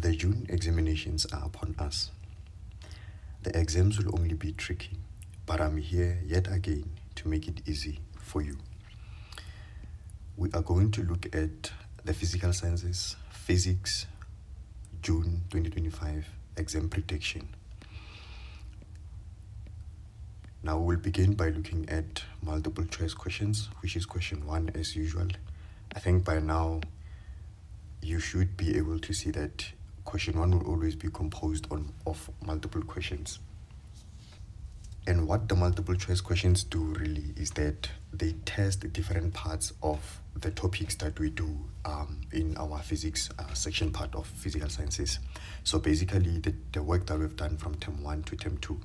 The June examinations are upon us. The exams will only be tricky, but I'm here yet again to make it easy for you. We are going to look at the physical sciences, physics, June 2025 exam prediction. Now we'll begin by looking at multiple choice questions, which is question 1 as usual. I think by now you should be able to see that question 1 will always be composed of multiple questions. And what the multiple choice questions do really is that they test different parts of the topics that we do in our physics section part of physical sciences. So basically the work that we've done from term 1 to term 2.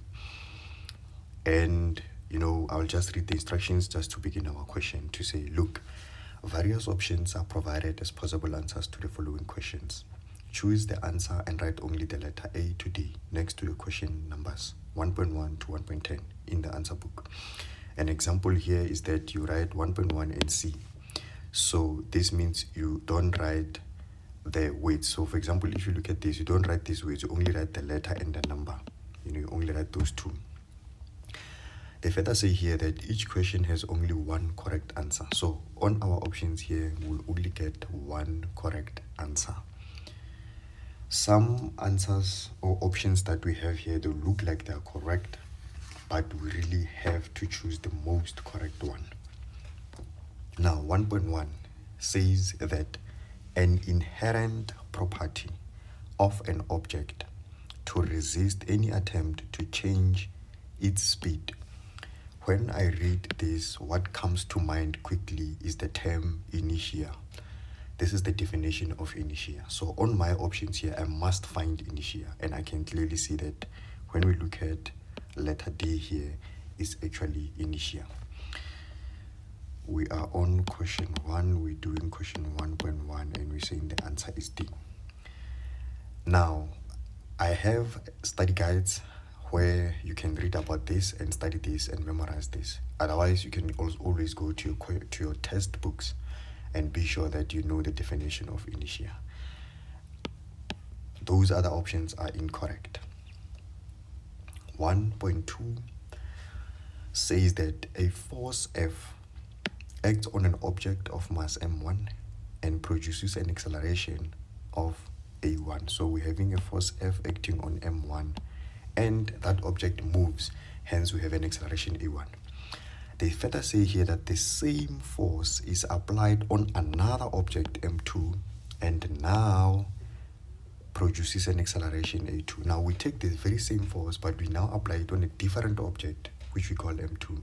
And I'll just read the instructions just to begin our question to say, look, various options are provided as possible answers to the following questions. Choose the answer and write only the letter A to D next to the question numbers 1.1 to 1.10 in the answer book. An example here is that you write 1.1 and C. So this means you don't write the weights. So for example, if you look at this, you don't write these weights, you only write the letter and the number. You only write those two. They further say here that each question has only one correct answer. So on our options here, we'll only get one correct answer. Some answers or options that we have here, they look like they're correct, but we really have to choose the most correct one. Now, 1.1 says that an inherent property of an object to resist any attempt to change its speed. When I read this, what comes to mind quickly is the term inertia. This is the definition of inertia. So on my options here, I must find inertia, and I can clearly see that when we look at letter D here, is actually inertia. We are on question 1, we're doing question 1.1, and we're saying the answer is D. Now, I have study guides where you can read about this and study this and memorize this. Otherwise, you can always go to your test books and be sure that you know the definition of inertia. Those other options are incorrect. 1.2 says that a force F acts on an object of mass m1 and produces an acceleration of a1. So we're having a force F acting on m1 and that object moves, hence we have an acceleration a1. They further say here that the same force is applied on another object m2 and now produces an acceleration a2. Now we take the very same force, but we now apply it on a different object, which we call m2.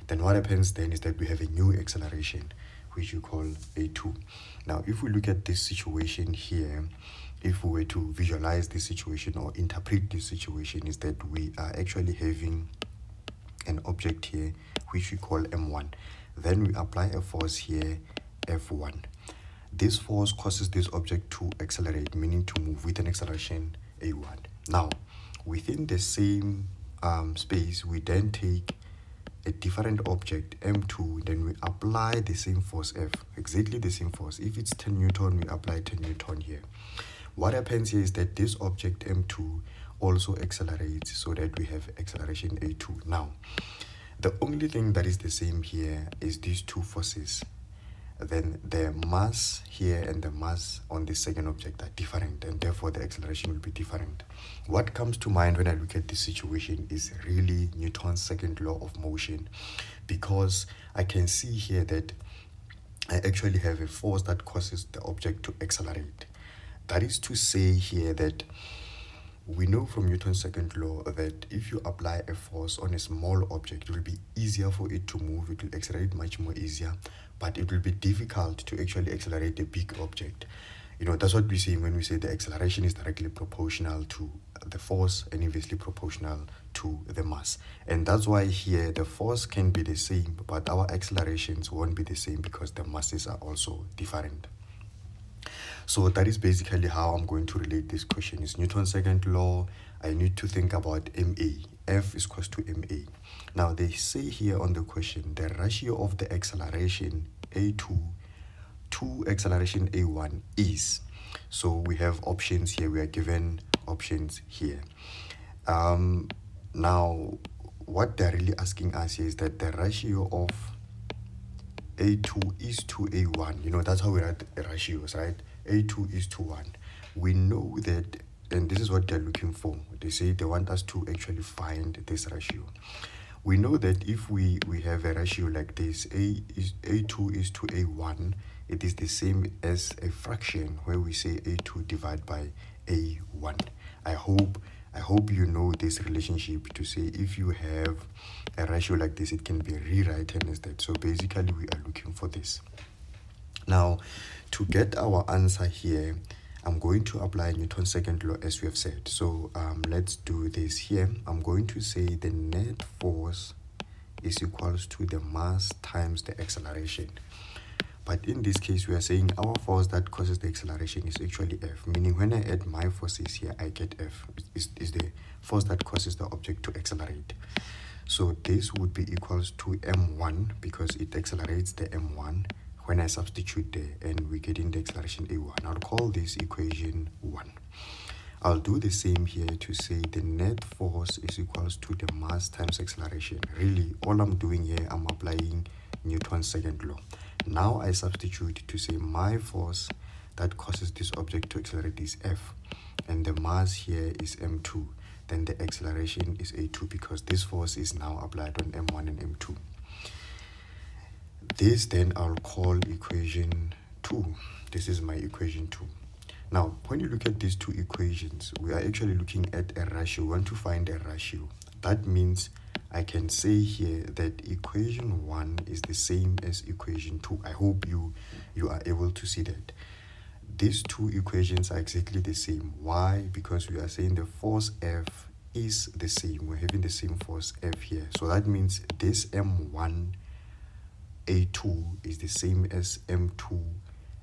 Then what happens then is that we have a new acceleration, which we call a2. Now if we look at this situation here, if we were to visualize this situation or interpret this situation, is that we are actually having an object here which we call m1. Then we apply a force here, f1. This force causes this object to accelerate, meaning to move with an acceleration a1. Now within the same space, we then take a different object m2, then we apply the same force F, exactly the same force. If it's 10 Newton, we apply 10 Newton here. What happens here is that this object m2 also accelerates, so that we have acceleration a2. Now the only thing that is the same here is these two forces. Then the mass here and the mass on the second object are different, and therefore the acceleration will be different. What comes to mind when I look at this situation is really Newton's second law of motion, because I can see here that I actually have a force that causes the object to accelerate. That is to say here that we know from Newton's second law that if you apply a force on a small object, it will be easier for it to move, it will accelerate much more easier, but it will be difficult to actually accelerate a big object. That's what we see when we say the acceleration is directly proportional to the force and inversely proportional to the mass. And that's why here the force can be the same, but our accelerations won't be the same because the masses are also different. So that is basically how I'm going to relate this question. It's Newton's second law. I need to think about MA. F is equals to MA. Now they say here on the question, the ratio of the acceleration A2 to acceleration A1 is. So we have options here. We are given options here. Now, what they're really asking us is that the ratio of A2 is to A1. That's how we write ratios, right? A2 is to 1. We know that, and this is what they're looking for. They say they want us to actually find this ratio. We know that if we have a ratio like this, A2 is to A1, it is the same as a fraction where we say A2 divided by A1. I hope you know this relationship to say if you have a ratio like this, it can be rewritten as that. So basically, we are looking for this. Now, to get our answer here, I'm going to apply Newton's second law as we have said. So let's do this here. I'm going to say the net force is equals to the mass times the acceleration. But in this case, we are saying our force that causes the acceleration is actually F, meaning when I add my forces here, I get F. Is the force that causes the object to accelerate. So this would be equals to M1 because it accelerates the M1 when I substitute there, and we get in the acceleration A1. I'll call this equation 1. I'll do the same here to say the net force is equals to the mass times acceleration. Really, all I'm doing here, I'm applying Newton's second law. Now I substitute to say my force that causes this object to accelerate is F, and the mass here is M2. Then the acceleration is A2 because this force is now applied on M1 and M2. This then I'll call equation 2. This is my equation 2. Now, when you look at these two equations, we are actually looking at a ratio. We want to find a ratio. That means I can say here that equation 1 is the same as equation 2. I hope you are able to see that. These two equations are exactly the same. Why? Because we are saying the force F is the same. We're having the same force F here. So that means this M1 A2 is the same as M2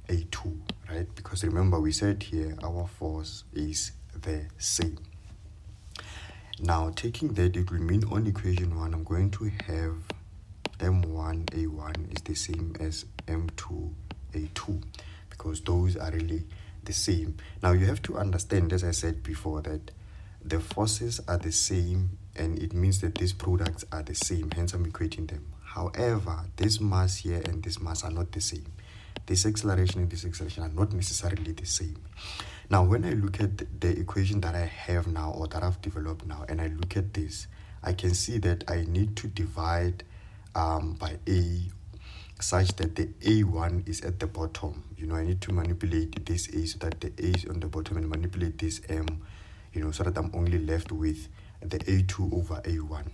A2, right? Because remember we said here our force is the same. Now taking that, it will mean on equation 1 I'm going to have M1 A1 is the same as M2 A2 because those are really the same. Now you have to understand, as I said before, that the forces are the same and it means that these products are the same, hence I'm equating them. However, this mass here and this mass are not the same. This acceleration and this acceleration are not necessarily the same. Now, when I look at the equation that I have now or that I've developed now, and I look at this, I can see that I need to divide by A such that the A1 is at the bottom. I need to manipulate this A so that the A is on the bottom and manipulate this M, so that I'm only left with the A2 over A1.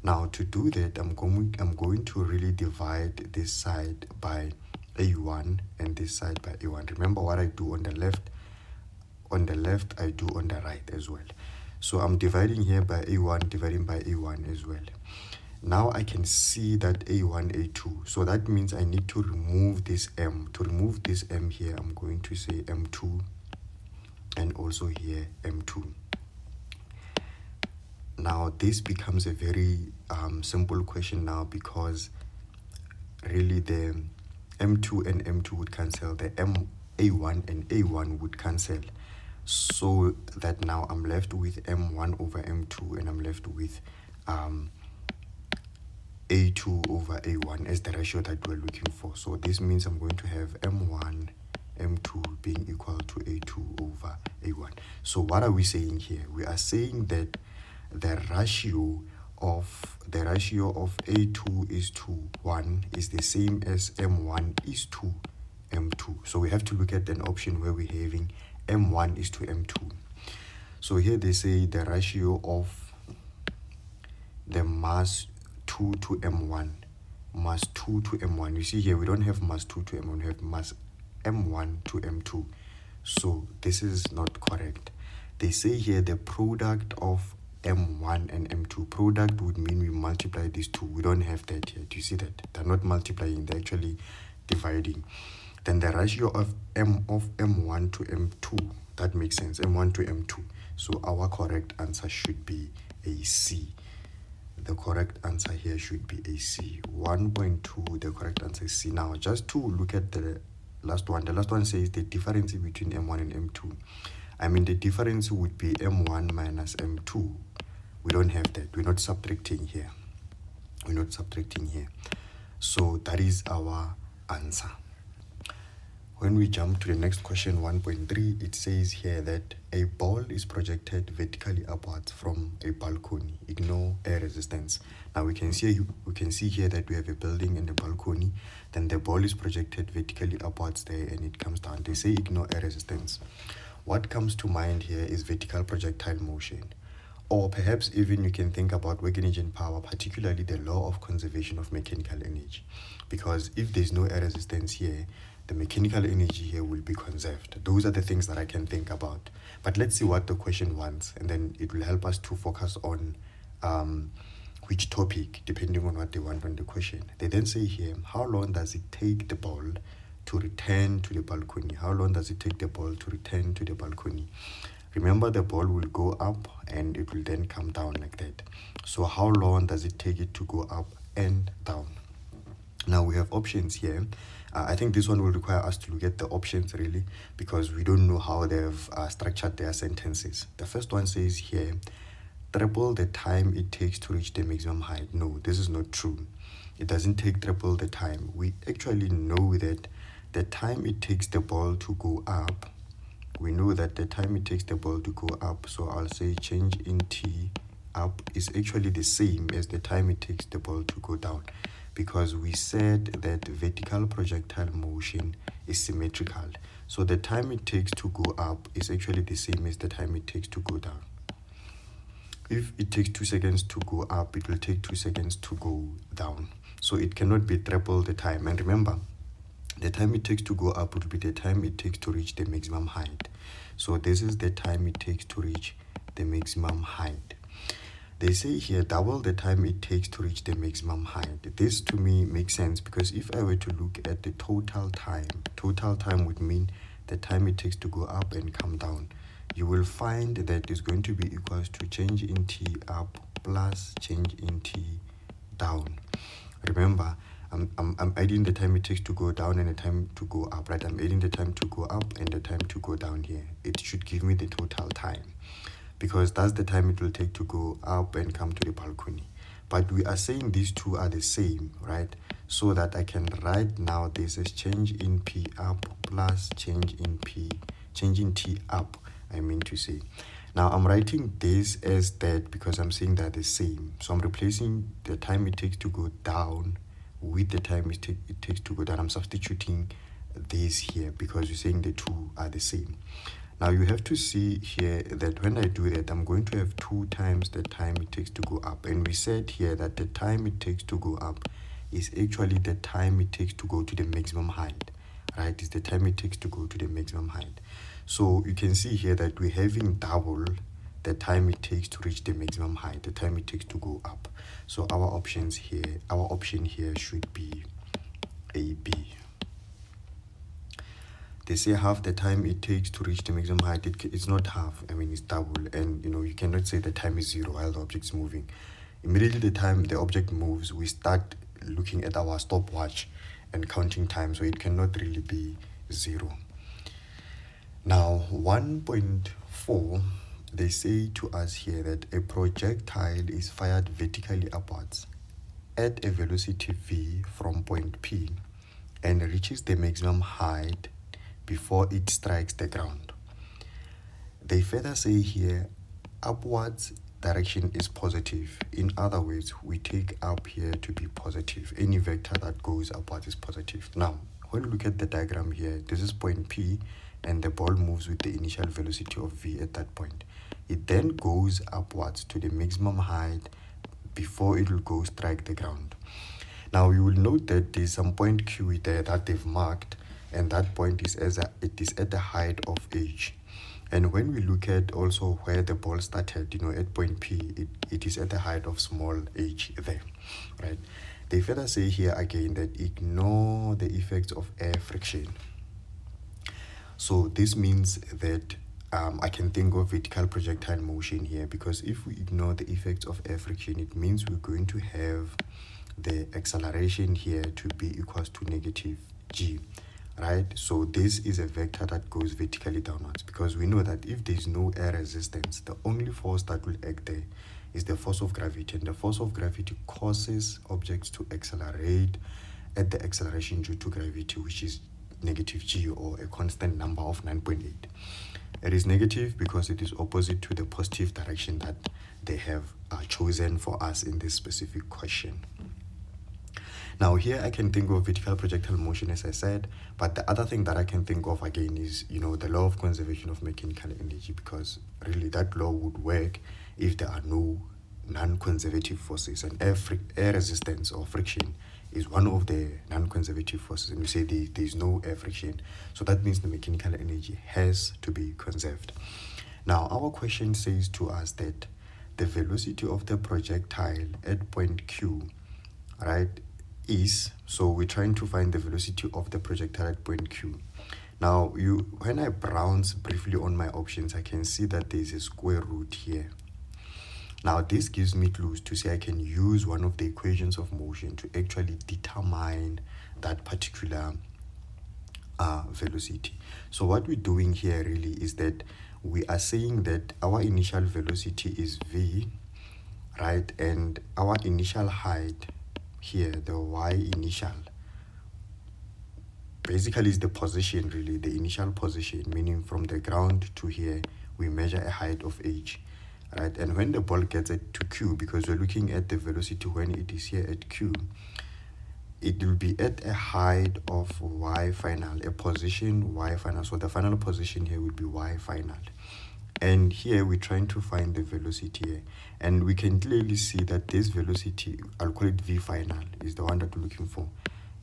Now, to do that, I'm going to really divide this side by A1 and this side by A1. Remember what I do on the left I do on the right as well. So I'm dividing here by A1, dividing by A1 as well. Now I can see that A1, A2. So that means I need to remove this M. To remove this M here, I'm going to say M2 and also here M2. Now this becomes a very simple question now because really the M2 and M2 would cancel, the A1 and A1 would cancel, so that now I'm left with M1 over M2 and I'm left with A2 over A1 as the ratio that we're looking for. So this means I'm going to have M1 M2 being equal to A2 over A1. So what are we saying here? We are saying that the ratio of A2 is to 1 is the same as M1 is to M2. So we have to look at an option where we're having M1 is to M2. So here they say the ratio of the mass 2 to M1, mass 2 to M1. You see here we don't have mass 2 to M1, we have mass M1 to M2. So this is not correct. They say here the product of M1 and M2, product would mean we multiply these two. We don't have that here. Do you see that? They're not multiplying, they're actually dividing. Then the ratio of M1 to M2, that makes sense, M1 to M2. So our correct answer should be a C. The correct answer here should be a C. 1.2, the correct answer is C. Now, just to look at the last one. The last one says the difference between M1 and M2. I mean, the difference would be M1 minus M2. We don't have that. We're not subtracting here. We're not subtracting here. So that is our answer. When we jump to the next question, 1.3, it says here that a ball is projected vertically upwards from a balcony. Ignore air resistance. Now we can see here that we have a building and a balcony. Then the ball is projected vertically upwards there and it comes down. They say ignore air resistance. What comes to mind here is vertical projectile motion. Or perhaps even you can think about work energy and power, particularly the law of conservation of mechanical energy. Because if there's no air resistance here, the mechanical energy here will be conserved. Those are the things that I can think about. But let's see what the question wants, and then it will help us to focus on which topic, depending on what they want on the question. They then say here, how long does it take the ball to return to the balcony? How long does it take the ball to return to the balcony? Remember, the ball will go up and it will then come down like that. So how long does it take it to go up and down? Now we have options here. I think this one will require us to look at the options really, because we don't know how they've structured their sentences. The first one says here, triple the time it takes to reach the maximum height. No, this is not true. It doesn't take triple the time. We actually know that the time it takes the ball to go up, we know that the time it takes the ball to go up, so I'll say change in t up is actually the same as the time it takes the ball to go down, because we said that vertical projectile motion is symmetrical. So the time it takes to go up is actually the same as the time it takes to go down. If it takes 2 seconds to go up, it will take 2 seconds to go down. So it cannot be triple the time. And remember, the time it takes to go up would be the time it takes to reach the maximum height. So this is the time it takes to reach the maximum height. They say here double the time it takes to reach the maximum height. This to me makes sense, because if I were to look at the total time would mean the time it takes to go up and come down. You will find that it's going to be equals to change in t up plus change in t down. Remember, I'm adding the time it takes to go down and the time to go up, right? I'm adding the time to go up and the time to go down here. It should give me the total time, because that's the time it will take to go up and come to the balcony. But we are saying these two are the same, right? So that I can write now this as change in P up plus change in T up, I mean to say. Now I'm writing this as that because I'm saying they're the same. So I'm replacing the time it takes to go down with the time it takes to go down. I'm substituting this here because you're saying the two are the same. Now you have to see here that when I do that, I'm going to have 2 times the time it takes to go up. And we said here that the time it takes to go up is actually the time it takes to go to the maximum height, right? It's the time it takes to go to the maximum height. So you can see here that we're having double the time it takes to reach the maximum height, the time it takes to go up. So our option here should be A, B. They say half the time it takes to reach the maximum height. It's not half, I mean it's double. And you cannot say the time is 0 while the object's moving. Immediately the time the object moves, we start looking at our stopwatch and counting time, so it cannot really be 0. Now 1.4, they say to us here that a projectile is fired vertically upwards at a velocity v from point P and reaches the maximum height before it strikes the ground. They further say here, upwards direction is positive. In other words, we take up here to be positive. Any vector that goes upwards is positive. Now, when you look at the diagram here, this is point P, and the ball moves with the initial velocity of v at that point. It then goes upwards to the maximum height before it will go strike the ground. Now, you will note that there's some point Q there that they've marked, and that point is it is at the height of h. And when we look at also where the ball started, at point P, it is at the height of small h there, right? They further say here again that ignore the effects of air friction. So this means that I can think of vertical projectile motion here, because if we ignore the effects of air friction, it means we're going to have the acceleration here to be equals to negative g. right? So this is a vector that goes vertically downwards, because we know that if there's no air resistance, the only force that will act there is the force of gravity, and the force of gravity causes objects to accelerate at the acceleration due to gravity, which is negative g, or a constant number of 9.8. It is negative because it is opposite to the positive direction that they have chosen for us in this specific question. Now here I can think of vertical projectile motion, as I said, but the other thing that I can think of again is, the law of conservation of mechanical energy, because really that law would work if there are no non-conservative forces, and air resistance or friction is one of the non-conservative forces, and we say there is no air friction, so that means the mechanical energy has to be conserved. Now our question says to us that the velocity of the projectile at point Q, right, is, so we're trying to find the velocity of the projectile at point Q. Now when I browse briefly on my options, I can see that there's a square root here. Now this gives me clues to say I can use one of the equations of motion to actually determine that particular velocity. So what we're doing here really is that we are saying that our initial velocity is v, right, and our initial height here, the y initial, basically is the position, really, the initial position, meaning from the ground to here we measure a height of h, right? And when the ball gets it to Q, because we're looking at the velocity when it is here at Q, it will be at a height of y final, a position y final. So the final position here will be y final. And here we're trying to find the velocity here. And we can clearly see that this velocity, I'll call it v final, is the one that we're looking for,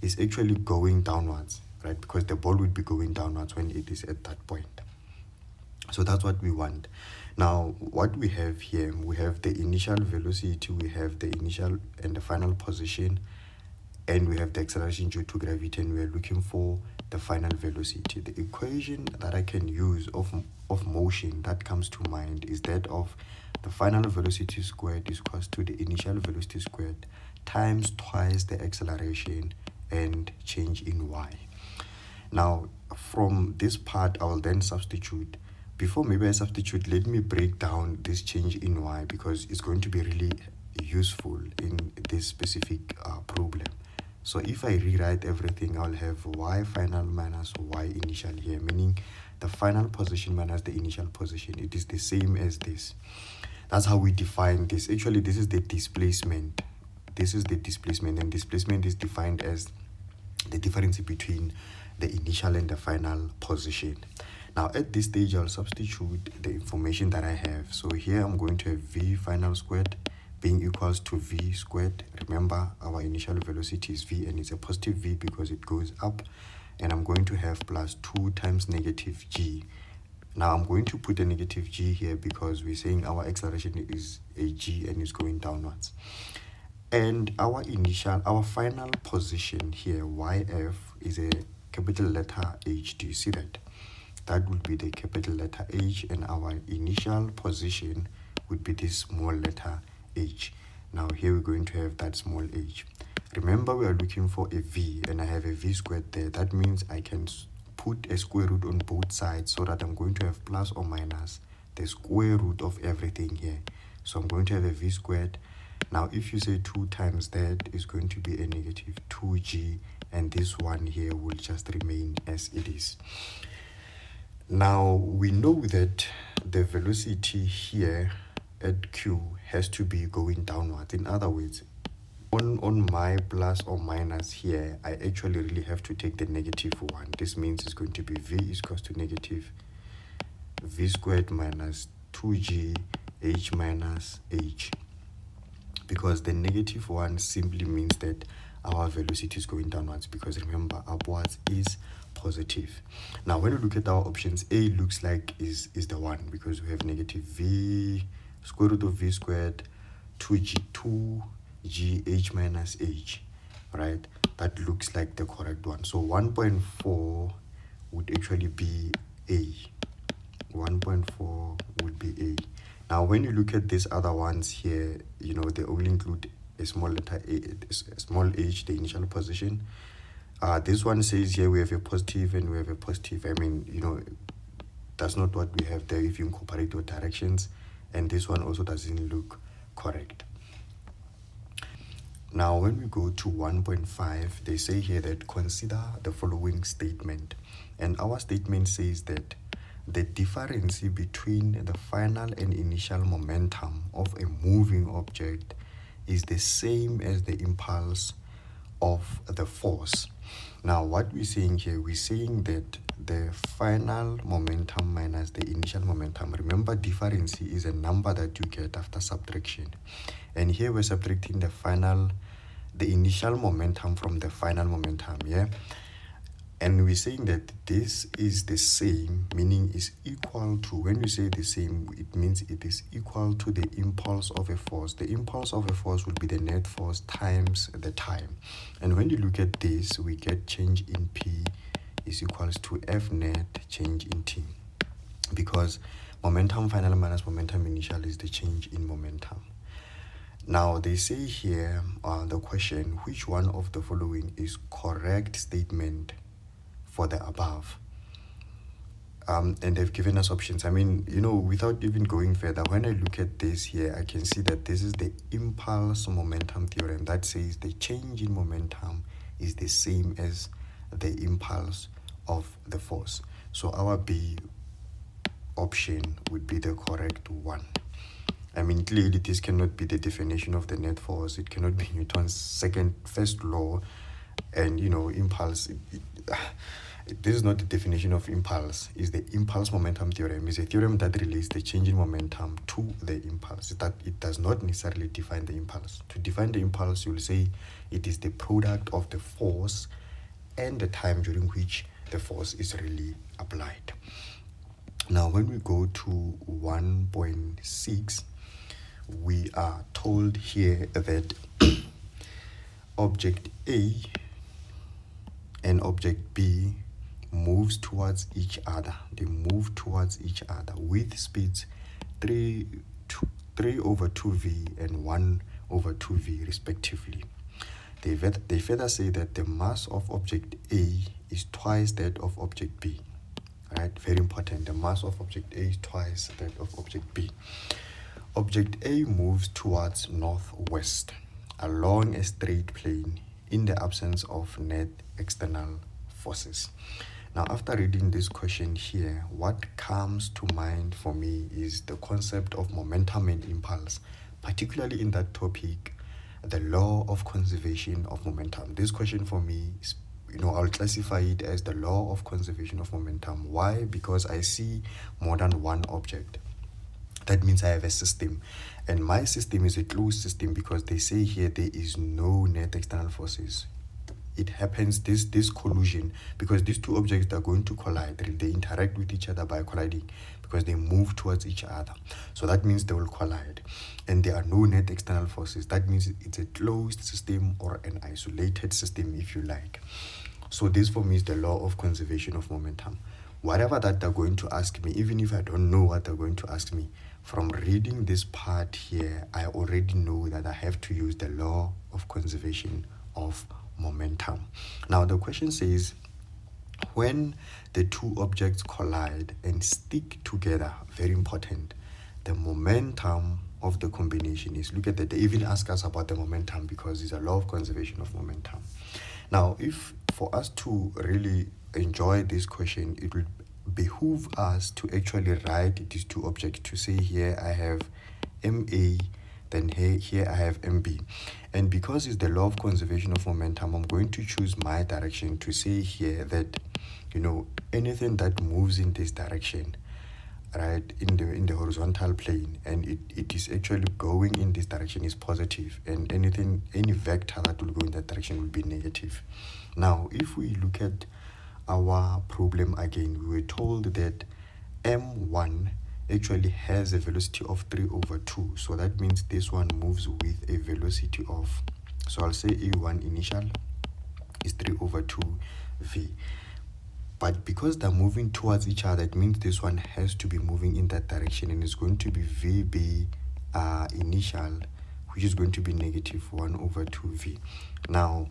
is actually going downwards, right? Because the ball would be going downwards when it is at that point. So that's what we want. Now, what we have here, we have the initial velocity, we have the initial and the final position, and we have the acceleration due to gravity, and we are looking for the final velocity. The equation that I can use of motion that comes to mind is that of the final velocity squared is equals to the initial velocity squared times twice the acceleration and change in y. Now, from this part, I will then substitute. Before maybe I substitute, let me break down this change in y, because it's going to be really useful in this specific problem. So if I rewrite everything, I'll have y final minus y initial here, meaning the final position minus the initial position. It is the same as this. That's how we define this. Actually, this is the displacement. This is the displacement, and displacement is defined as the difference between the initial and the final position. Now at this stage, I'll substitute the information that I have. So here I'm going to have v final squared being equals to v squared. Remember, our initial velocity is v, and it's a positive v because it goes up. And I'm going to have plus 2 times negative g. Now I'm going to put a negative g here because we're saying our acceleration is a g and it's going downwards. And our final position here, yf, is a capital letter H. Do you see that? That would be the capital letter H, and our initial position would be this small letter h. Now here we're going to have that small h. Remember, we are looking for a v, and I have a v squared there. That means I can put a square root on both sides, so that I'm going to have plus or minus the square root of everything here. So I'm going to have a v squared. Now if you say 2 times that is going to be a negative 2g, and this one here will just remain as it is. Now we know that the velocity here at Q has to be going downwards. In other words, on my plus or minus here, I actually really have to take the negative one. This means it's going to be v is equals to negative v squared minus 2g h minus h, because the negative one simply means that our velocity is going downwards, because remember, upwards is positive. Now when we look at our options, A looks like is the one, because we have negative v square root of v squared 2g h minus h, right? That looks like the correct one. So 1.4 would actually be A. 1.4 would be A. Now when you look at these other ones here, they all include a small letter a, a small h, the initial position, This one says here we have a positive and we have a positive. I mean, that's not what we have there if you incorporate your directions, and this one also doesn't look correct. Now, when we go to 1.5, they say here that consider the following statement. And our statement says that the difference between the final and initial momentum of a moving object is the same as the impulse of the force. Now, what we're saying here, we're saying that the final momentum minus the initial momentum. Remember, difference is a number that you get after subtraction. And here we're subtracting the initial momentum from the final momentum, yeah? And we're saying that this is the same, meaning is equal to, when we say the same, it means it is equal to the impulse of a force. The impulse of a force would be the net force times the time. And when you look at this, we get change in P is equals to F net change in T. Because momentum final minus momentum initial is the change in momentum. Now, they say here, the question, which one of the following is correct statement for the above? And they've given us options. I mean, without even going further, when I look at this here, I can see that this is the impulse momentum theorem that says the change in momentum is the same as the impulse of the force. So our B option would be the correct one. I mean, clearly this cannot be the definition of the net force. It cannot be Newton's first law, and impulse. This is not the definition of impulse. It's the impulse momentum theorem. It's a theorem that relates the change in momentum to the impulse. That it does not necessarily define the impulse. To define the impulse, you'll say it is the product of the force and the time during which the force is really applied. Now, when we go to 1.6, we are told here that object A and object B moves towards each other. They move towards each other with speeds 3 over 2v and 1 over 2v respectively. They further say that the mass of object A is twice that of object B. Right? Very important. The mass of object A is twice that of object B. Object A moves towards northwest along a straight plane in the absence of net external forces. Now, after reading this question here, what comes to mind for me is the concept of momentum and impulse, particularly in that topic, the law of conservation of momentum. This question for me is, I'll classify it as the law of conservation of momentum. Why? Because I see more than one object. That means I have a system, and my system is a closed system because they say here there is no net external forces. It happens, this collision, because these two objects are going to collide. They interact with each other by colliding because they move towards each other. So that means they will collide, and there are no net external forces. That means it's a closed system or an isolated system, if you like. So this for me is the law of conservation of momentum. Whatever that they're going to ask me, even if I don't know what they're going to ask me, from reading this part here, I already know that I have to use the law of conservation of momentum. Now, the question says, when the two objects collide and stick together, very important, the momentum of the combination is, look at that, they even ask us about the momentum because it's a law of conservation of momentum. Now, if for us to really enjoy this question, it will behoove us to actually write these two objects, to say here I have MA, then here I have MB. And because it's the law of conservation of momentum, I'm going to choose my direction to say here that, anything that moves in this direction, right, in the horizontal plane, and it is actually going in this direction is positive, and any vector that will go in that direction will be negative. Now, if we look at our problem again, we were told that M1 actually has a velocity of 3 over 2. So that means this one moves with a velocity of, so I'll say A1 initial is 3 over 2 V. But because they're moving towards each other, it means this one has to be moving in that direction, and it's going to be VB initial, which is going to be negative 1 over 2V. Now,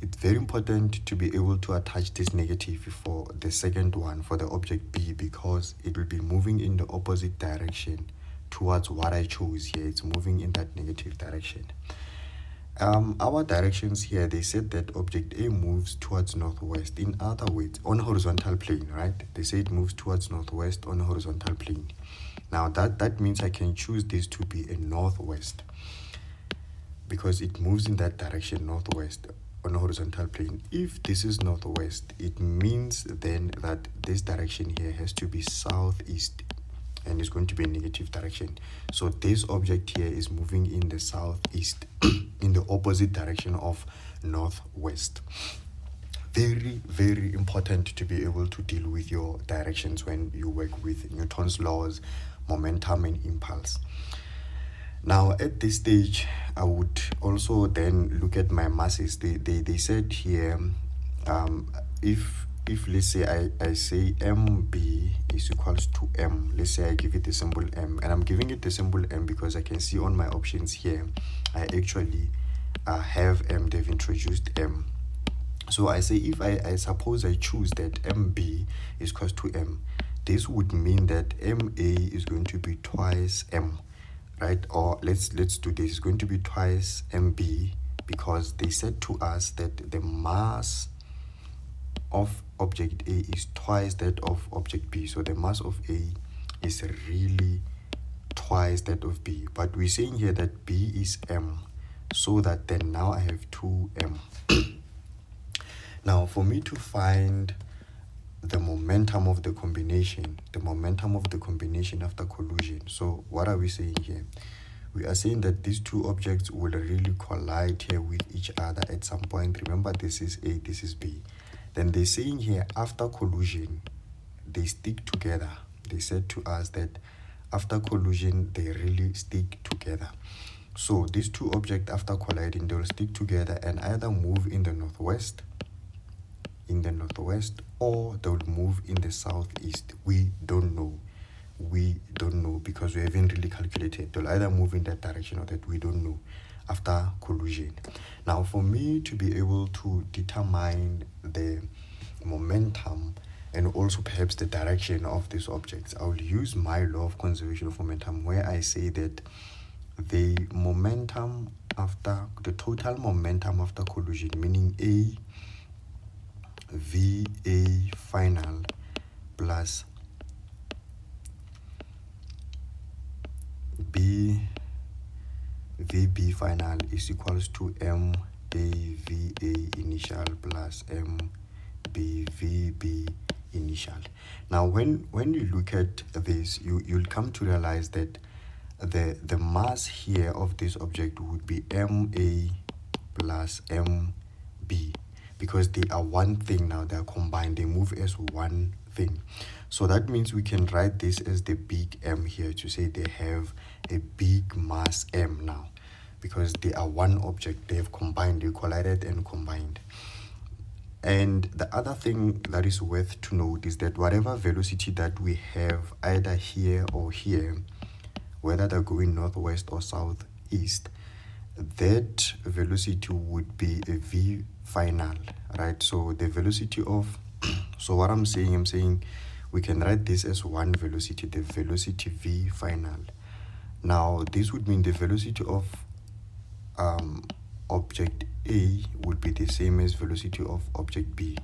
it's very important to be able to attach this negative for the second one, for the object B, because it will be moving in the opposite direction towards what I chose here. It's moving in that negative direction. Our directions here, they said that object A moves towards northwest. In other words, on a horizontal plane, right? They say it moves towards northwest on a horizontal plane. Now that means I can choose this to be a northwest, because it moves in that direction, northwest, on a horizontal plane. If this is northwest, it means then that this direction here has to be southeast, and it's going to be a negative direction. So this object here is moving in the southeast, in the opposite direction of northwest. Very, very important to be able to deal with your directions when you work with Newton's laws, momentum and impulse. Now at this stage, I would also then look at my masses. They said here, if let's say I say MB is equals to M, let's say I give it the symbol M, and I'm giving it the symbol M because I can see on my options here, I actually have M, they've introduced M. So I say if I suppose I choose that MB is equals to M, this would mean that MA is going to be twice M, right? Or let's do this, it's going to be twice MB, because they said to us that the mass of object A is twice that of object B. So the mass of A is really twice that of B. But we're saying here that B is M, so that then now I have 2M. Now for me to find the momentum of the combination after collision. So what are we saying here? We are saying that these two objects will really collide here with each other at some point. Remember, this is A, this is B. Then they're saying here after collision, they stick together. They said to us that after collision, they really stick together. So these two objects after colliding, they will stick together and either move in the northwest, or they will move in the southeast. We don't know because we haven't really calculated. They'll either move in that direction or that, we don't know after collision. Now for me to be able to determine the momentum and also perhaps the direction of these objects, I will use my law of conservation of momentum, where I say that the total momentum after collision, meaning VA final plus VB final is equals to MAVA initial plus MBVB initial. Now when you look at this, you'll come to realize that the mass here of this object would be MA plus MB, because they are one thing now, they are combined, they move as one thing. So that means we can write this as the big M here, to say they have a big mass M now, because they are one object, they have combined, they collided and combined. And the other thing that is worth to note is that whatever velocity that we have either here or here, whether they're going northwest or southeast, that velocity would be a V final, right? So the velocity of, so what I'm saying we can write this as one velocity, the velocity V final. Now this would mean the velocity of object A would be the same as velocity of object B.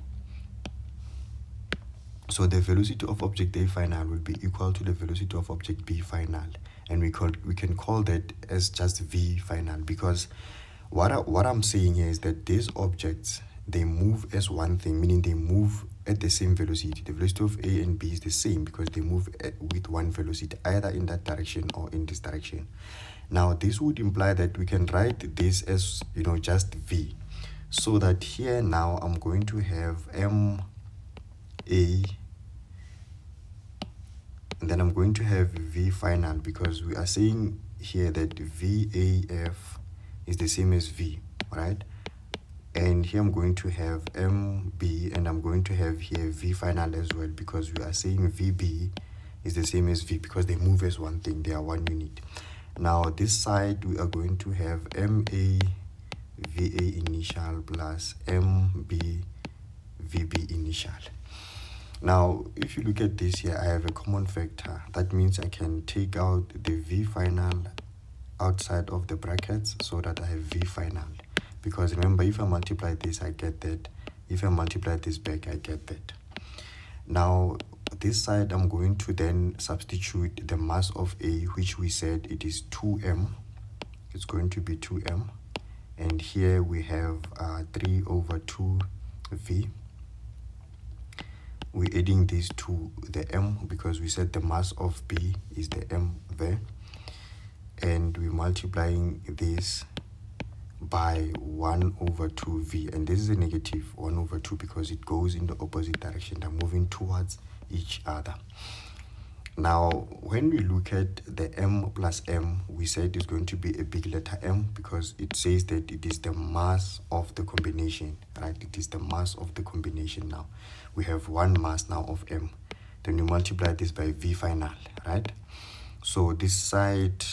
So the velocity of object A final will be equal to the velocity of object B final, and we can call that as just V final, because what I'm saying here is that these objects, they move as one thing, meaning they move at the same velocity. The velocity of A and B is the same because they move with one velocity, either in that direction or in this direction. Now this would imply that we can write this as, just V, so that here now I'm going to have MA, and then I'm going to have V final, because we are saying here that VAF is the same as V, right? And here I'm going to have MB, and I'm going to have here V final as well, because we are saying VB is the same as V, because they move as one thing, they are one unit. Now this side we are going to have MA VA initial plus MB VB initial. Now, if you look at this here, I have a common factor. That means I can take out the V final outside of the brackets so that I have V final. Because remember, if I multiply this, I get that. If I multiply this back, I get that. Now, this side, I'm going to then substitute the mass of A, which we said it is 2m. It's going to be 2m. And here we have 3 over 2v. We're adding this to the m because we said the mass of B is the m there. And we're multiplying this by 1 over 2v. And this is a negative 1 over 2 because it goes in the opposite direction. They're moving towards each other. Now, when we look at the m plus m, we said it's going to be a big letter M because it says that it is the mass of the combination, right? It is the mass of the combination now. We have one mass now of m. Then we multiply this by V final, right? So this side,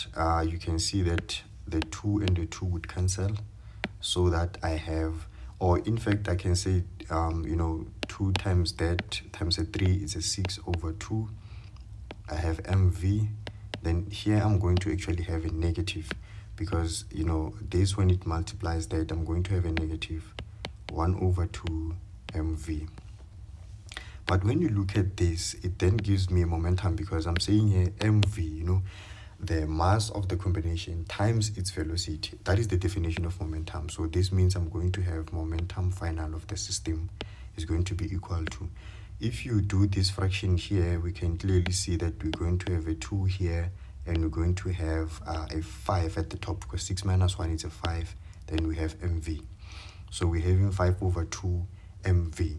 you can see that the 2 and the 2 would cancel so that I have, or in fact, I can say, 2 times that times a 3 is a 6 over 2. I have mv. Then here I'm going to actually have a negative because, this when it multiplies that, I'm going to have a negative 1 over 2 mv. But when you look at this, it then gives me a momentum because I'm saying here mv, the mass of the combination times its velocity. That is the definition of momentum. So this means I'm going to have momentum final of the system is going to be equal to, if you do this fraction here, we can clearly see that we're going to have a 2 here and we're going to have a 5 at the top because 6 minus 1 is a 5. Then we have mv. So we're having 5 over 2 mv.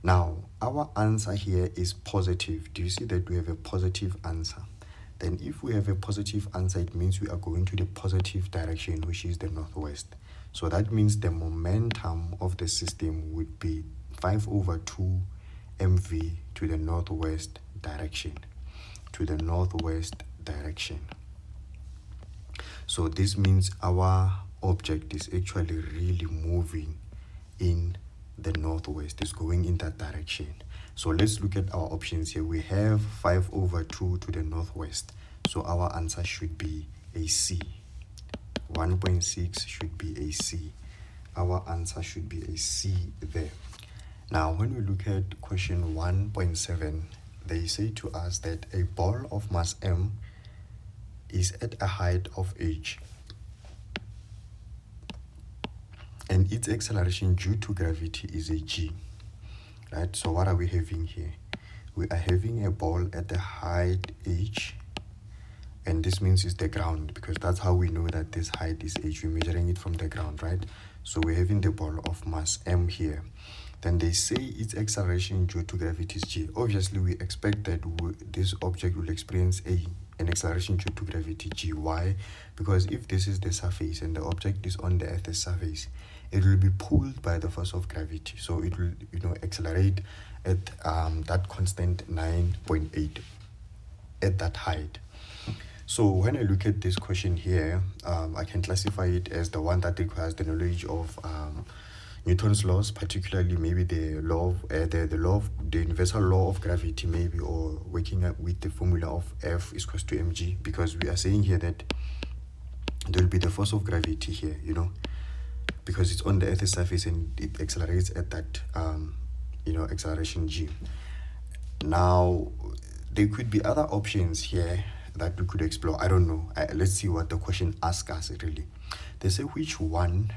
Now, our answer here is positive. Do you see that we have a positive answer? Then if we have a positive answer, it means we are going to the positive direction, which is the northwest. So that means the momentum of the system would be 5 over 2 mv to the northwest direction. To the northwest direction. So this means our object is actually really moving in the northwest. It's going in that direction. So let's look at our options here. We have 5 over 2 to the northwest. So our answer should be a C. 1.6 should be a C. Our answer should be a C there. Now, when we look at question 1.7, they say to us that a ball of mass m is at a height of h and its acceleration due to gravity is a g, right? So what are we having here? We are having a ball at the height h, and this means it's the ground because that's how we know that this height is h. We're measuring it from the ground, right? So we're having the ball of mass m here. Then they say its acceleration due to gravity is g. Obviously, we expect that this object will experience an acceleration due to gravity g. Why? Because if this is the surface and the object is on the Earth's surface, it will be pulled by the force of gravity. So it will, accelerate at that constant 9.8 at that height. So when I look at this question here, I can classify it as the one that requires the knowledge of Newton's laws, particularly maybe the universal law of gravity, maybe, or waking up with the formula of F is equals to mg, because we are saying here that there will be the force of gravity here, because it's on the Earth's surface and it accelerates at that, acceleration g. Now, there could be other options here that we could explore. I don't know. Let's see what the question asks us, really. They say which one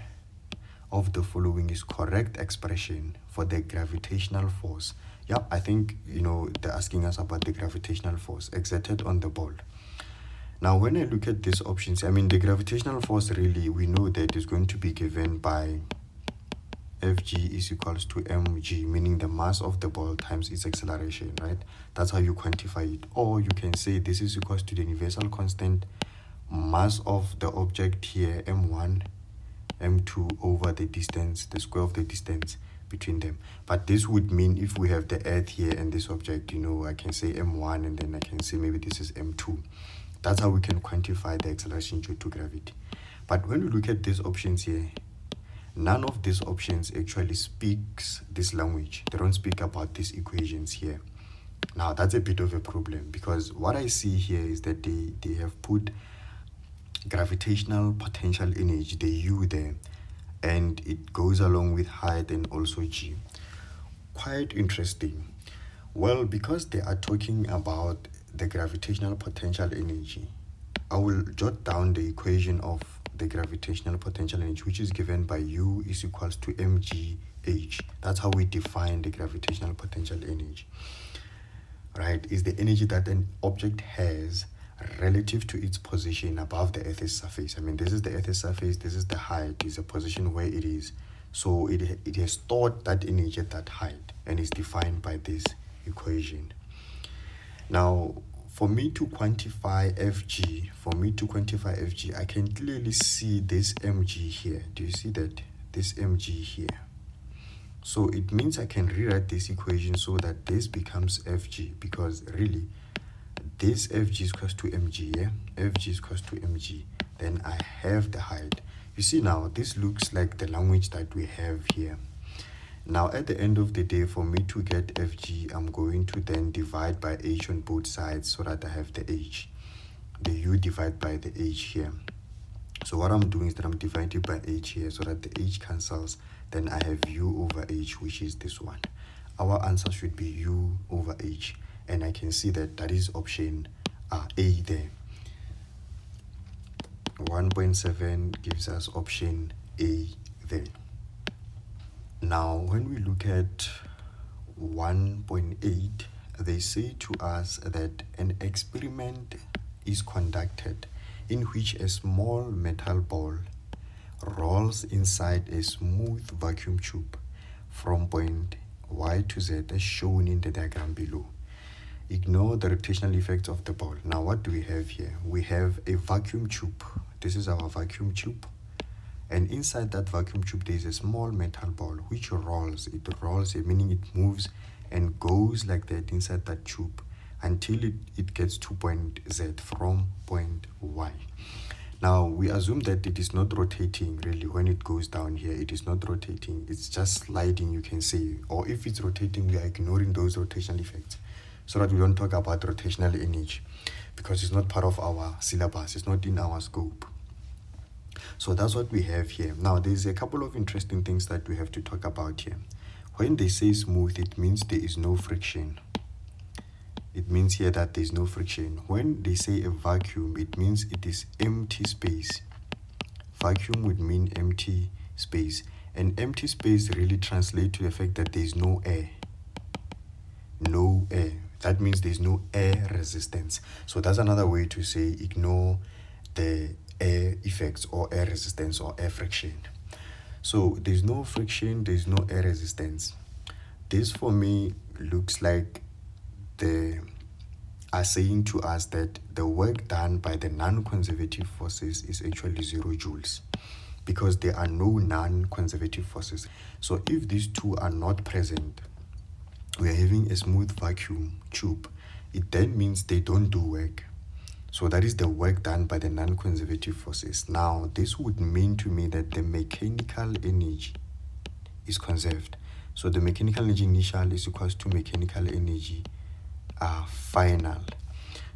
of the following is correct expression for the gravitational force. Yeah, I think, they're asking us about the gravitational force exerted on the ball. Now, when I look at these options, the gravitational force, really, we know that is going to be given by Fg is equals to mg, meaning the mass of the ball times its acceleration, right? That's how you quantify it. Or you can say this is equals to the universal constant mass of the object here, m1, m2 over the distance, the square of the distance between them. But this would mean if we have the Earth here and this object, I can say m1 and then I can say maybe this is m2. That's how we can quantify the acceleration due to gravity. But when we look at these options here, none of these options actually speaks this language. They don't speak about these equations here. Now that's a bit of a problem, because what I see here is that they have put gravitational potential energy, the U there, and it goes along with height and also G. Quite interesting. Well, because they are talking about the gravitational potential energy, I will jot down the equation of the gravitational potential energy, which is given by U is equals to mgh. That's how we define the gravitational potential energy. Right? Is the energy that an object has relative to its position above the Earth's surface. I mean, this is the Earth's surface, this is the height, is the position where it is. So it has stored that energy at that height and is defined by this equation. Now, for me to quantify Fg, I can clearly see this mg here. Do you see that? This mg here. So it means I can rewrite this equation so that this becomes Fg, because really this Fg is equals to mg, yeah? Fg is equals to mg. Then I have the height. You see now, this looks like the language that we have here. Now at the end of the day, for me to get Fg, I'm going to then divide by h on both sides so that I have the h. The u divided by the h here. So what I'm doing is that I'm dividing by h here so that the h cancels. Then I have u over h, which is this one. Our answer should be u over h. And I can see that that is option A there. 1.7 gives us option A there. Now, when we look at 1.8, they say to us that an experiment is conducted in which a small metal ball rolls inside a smooth vacuum tube from point Y to Z as shown in the diagram below. Ignore the rotational effects of the ball. Now, what do we have here? We have a vacuum tube. This is our vacuum tube. And inside that vacuum tube, there is a small metal ball which rolls. It rolls, meaning it moves and goes like that inside that tube until it gets to point Z from point Y. Now, we assume that it is not rotating really when it goes down here. It is not rotating. It's just sliding, you can say. Or if it's rotating, we are ignoring those rotational effects so that we don't talk about rotational energy, because it's not part of our syllabus. It's not in our scope. So that's what we have here. Now, there's a couple of interesting things that we have to talk about here. When they say smooth, it means there is no friction. It means here that there's no friction. When they say a vacuum, it means it is empty space. Vacuum would mean empty space. And empty space really translates to the fact that there's no air. No air. That means there's no air resistance. So that's another way to say ignore the air effects or air resistance or air friction. So there's no friction, there's no air resistance. This for me looks like they are saying to us that the work done by the non-conservative forces is actually 0 joules, because there are no non-conservative forces. So if these two are not present, we are having a smooth vacuum tube. It then means they don't do work. So that is the work done by the non-conservative forces. Now, this would mean to me that the mechanical energy is conserved. So the mechanical energy initial is equals to mechanical energy final.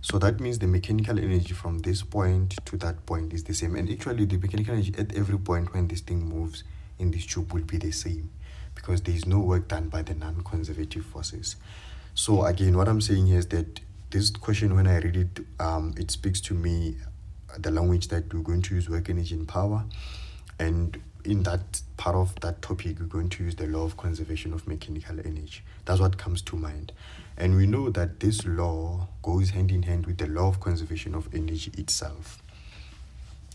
So that means the mechanical energy from this point to that point is the same. And actually, the mechanical energy at every point when this thing moves in this tube will be the same, because there is no work done by the non-conservative forces. So again, what I'm saying here is that this question, when I read it, it speaks to me the language that we're going to use work, energy, and power. And in that part of that topic, we're going to use the law of conservation of mechanical energy. That's what comes to mind. And we know that this law goes hand in hand with the law of conservation of energy itself.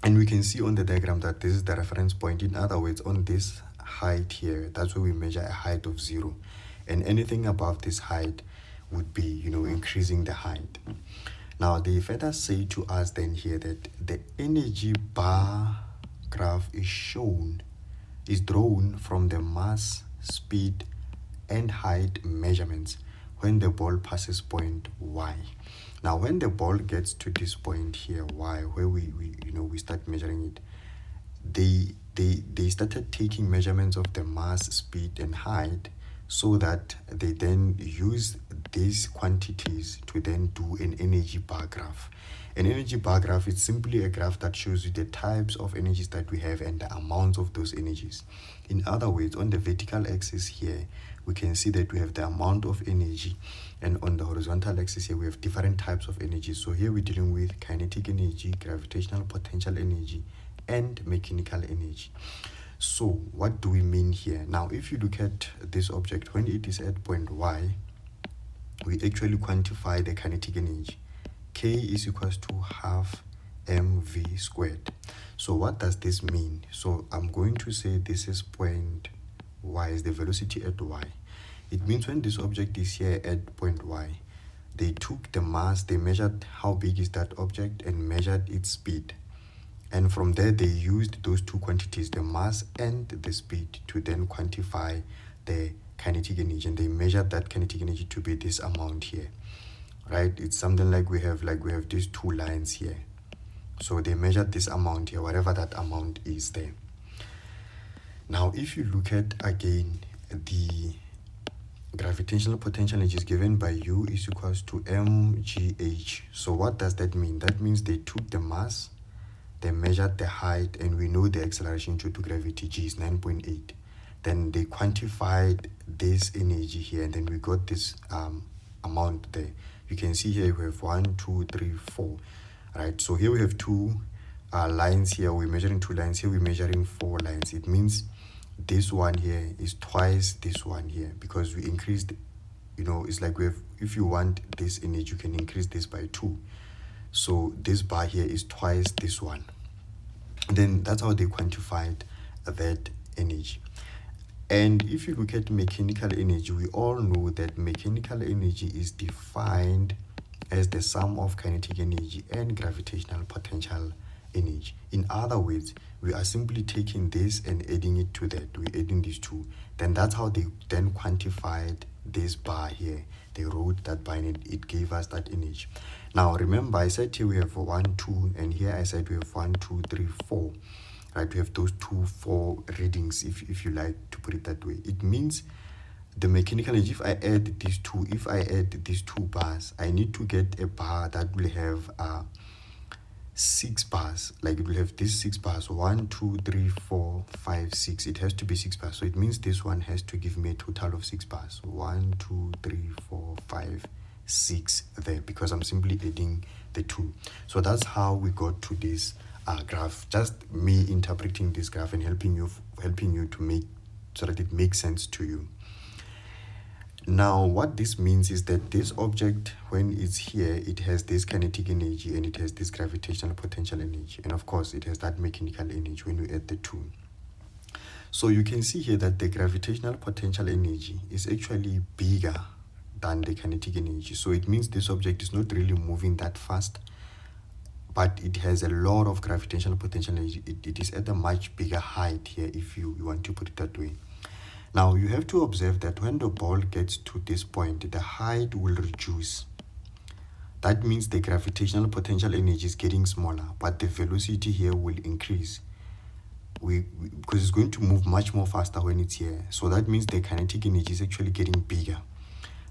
And we can see on the diagram that this is the reference point. In other words, on this height here, that's where we measure a height of 0. And anything above this height would be, increasing the height. Now, they further say to us then here that the energy bar graph is drawn from the mass, speed, and height measurements when the ball passes point Y. Now, when the ball gets to this point here, Y, where we start measuring it, they started taking measurements of the mass, speed, and height, so that they then use these quantities to then do an energy bar graph. An energy bar graph is simply a graph that shows you the types of energies that we have and the amounts of those energies. In other words, on the vertical axis here, we can see that we have the amount of energy, and on the horizontal axis here, we have different types of energy. So here we're dealing with kinetic energy, gravitational potential energy, and mechanical energy. So what do we mean here? Now, if you look at this object, when it is at point Y, we actually quantify the kinetic energy. K is equals to half mv squared. So what does this mean? So I'm going to say this is point Y, is the velocity at Y. It means when this object is here at point Y, they took the mass, they measured how big is that object and measured its speed. And from there, they used those two quantities, the mass and the speed, to then quantify the kinetic energy. And they measured that kinetic energy to be this amount here, right? It's something like we have these two lines here. So they measured this amount here, whatever that amount is there. Now, if you look at, again, the gravitational potential energy is given by U is equals to mgh. So what does that mean? That means they took the mass, they measured the height, and we know the acceleration due to gravity, g, is 9.8. Then they quantified this energy here, and then we got this amount there. You can see here we have 1, 2, 3, 4, right? So here we have two lines here. We're measuring two lines. Here we're measuring 4 lines. It means this one here is twice this one here, because we increased, it's like we have, if you want this energy, you can increase this by 2. So this bar here is twice this one. Then that's how they quantified that energy. And if you look at mechanical energy, we all know that mechanical energy is defined as the sum of kinetic energy and gravitational potential energy. In other words, we are simply taking this and adding it to that. We're adding these two. Then that's how they then quantified this bar here. They wrote that bar and it gave us that energy. Now remember, I said here we have 1, 2, and here I said we have 1, 2, 3, 4. Right, we have those 2, 4 readings, if you like to put it that way. It means the mechanical energy, if I add these two bars, I need to get a bar that will have 6 bars. Like it will have these 6 bars, 1, 2, 3, 4, 5, 6. It has to be 6 bars. So it means this one has to give me a total of 6 bars. 1, 2, 3, 4, 5, 6 there, because I'm simply adding the 2. So that's how we got to this graph. Just me interpreting this graph and helping you to make, so that it makes sense to you. Now what this means is that this object, when it's here, it has this kinetic energy and it has this gravitational potential energy, and of course it has that mechanical energy when you add the two. So you can see here that the gravitational potential energy is actually bigger than the kinetic energy. So it means this object is not really moving that fast, but it has a lot of gravitational potential energy. It is at a much bigger height here, if you want to put it that way. Now you have to observe that when the ball gets to this point, the height will reduce. That means the gravitational potential energy is getting smaller, but the velocity here will increase. Because it's going to move much more faster when it's here. So that means the kinetic energy is actually getting bigger.